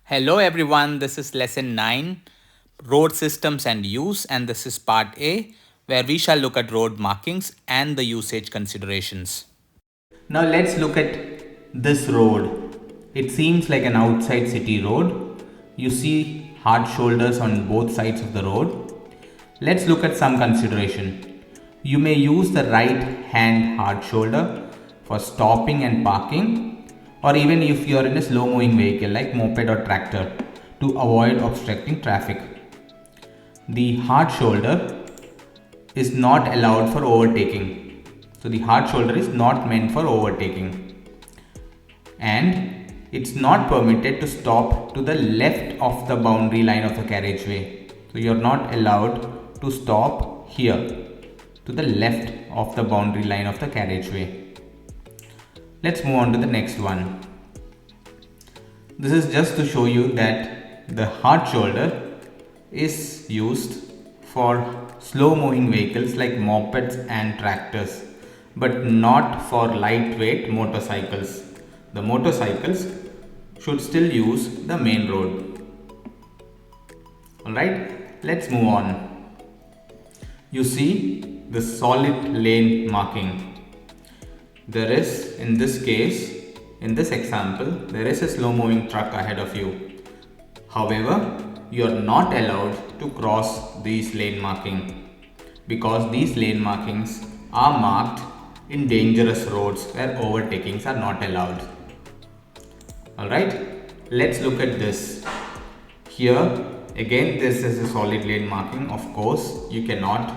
Hello everyone, this is lesson 9, road systems and use, and this is part A, where we shall look at road markings and the usage considerations. Now let's look at this road. It seems like an outside city road. You see hard shoulders on both sides of the road. Let's look at some consideration. You may use the right hand hard shoulder for stopping and parking, or even if you are in a slow moving vehicle like moped or tractor, to avoid obstructing traffic. The hard shoulder is not allowed for overtaking. So the hard shoulder is not meant for overtaking, and it's not permitted to stop to the left of the boundary line of the carriageway. So you're not allowed to stop here to the left of the boundary line of the carriageway. Let's move on to the next one. This is just to show you that the hard shoulder is used for slow moving vehicles like mopeds and tractors, but not for lightweight motorcycles. The motorcycles should still use the main road. Alright, let's move on. You see the solid lane marking. There is, in this case, in this example, there is a slow moving truck ahead of you. However, you are not allowed to cross these lane marking because these lane markings are marked in dangerous roads where overtakings are not allowed. Alright, let's look at this. Here again, this is a solid lane marking. Of course, you cannot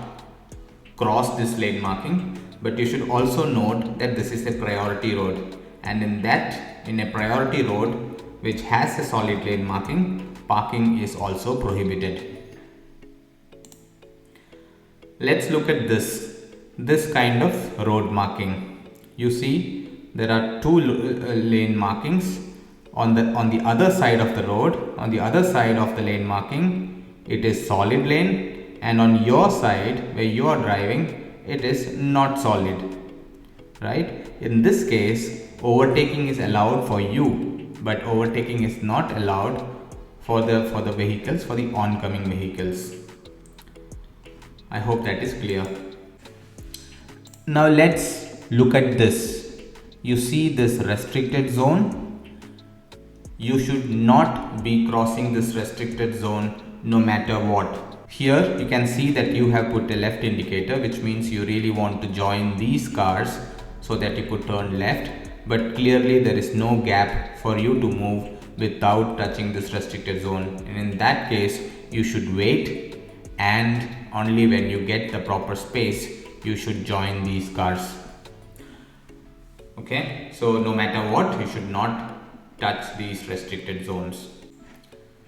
cross this lane marking, but you should also note that this is a priority road, and in a priority road which has a solid lane marking, parking is also prohibited. Let's look at this kind of road marking. You see there are two lane markings on the other side of the road. On the other side of the lane marking, it is solid lane, and on your side where you are driving, it is not solid, right? In this case, overtaking is allowed for you, but overtaking is not allowed for the vehicles, for the oncoming vehicles. I hope that is clear. Now let's look at this. You see this restricted zone. You should not be crossing this restricted zone no matter what. Here you can see that you have put a left indicator, which means you really want to join these cars so that you could turn left, but clearly there is no gap for you to move without touching this restricted zone, and in that case you should wait, and only when you get the proper space you should join these cars. Okay, so no matter what, you should not touch these restricted zones.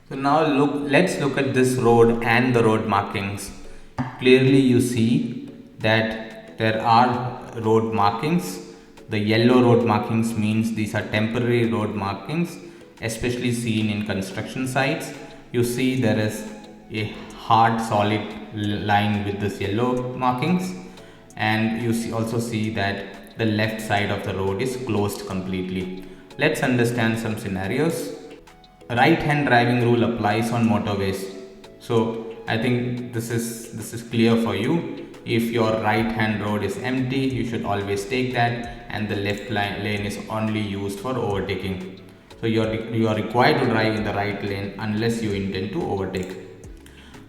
So now let's look at this road and the road markings. Clearly you see that there are road markings. The yellow road markings means these are temporary road markings, especially seen in construction sites. You see there is a hard solid line with this yellow markings, and you also see that the left side of the road is closed completely. Let's understand some scenarios. Right hand driving rule applies on motorways, so I think this is clear for you. If your right hand road is empty, you should always take that, and the left lane is only used for overtaking. So you are required to drive in the right lane unless you intend to overtake.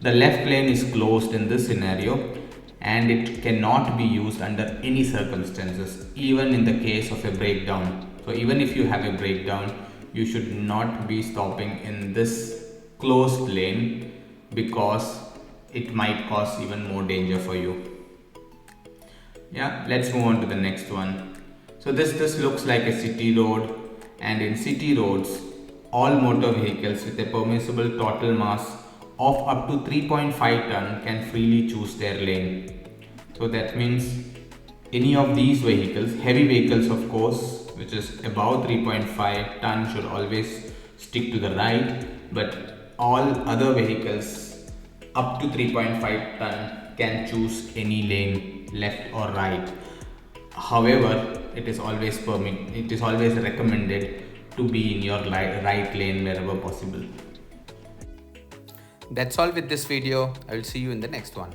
The left lane is closed in this scenario, and it cannot be used under any circumstances, even in the case of a breakdown. So even if you have a breakdown, you should not be stopping in this closed lane because it might cause even more danger for you. Yeah, let's move on to the next one. So this looks like a city road, and in city roads, all motor vehicles with a permissible total mass of up to 3.5 ton can freely choose their lane. So that means any of these vehicles, heavy vehicles of course, which is above 3.5 ton, should always stick to the right, but all other vehicles up to 3.5 ton can choose any lane, left or right. However, it is always recommended to be in your right lane wherever possible. That's all with this video. I will see you in the next one.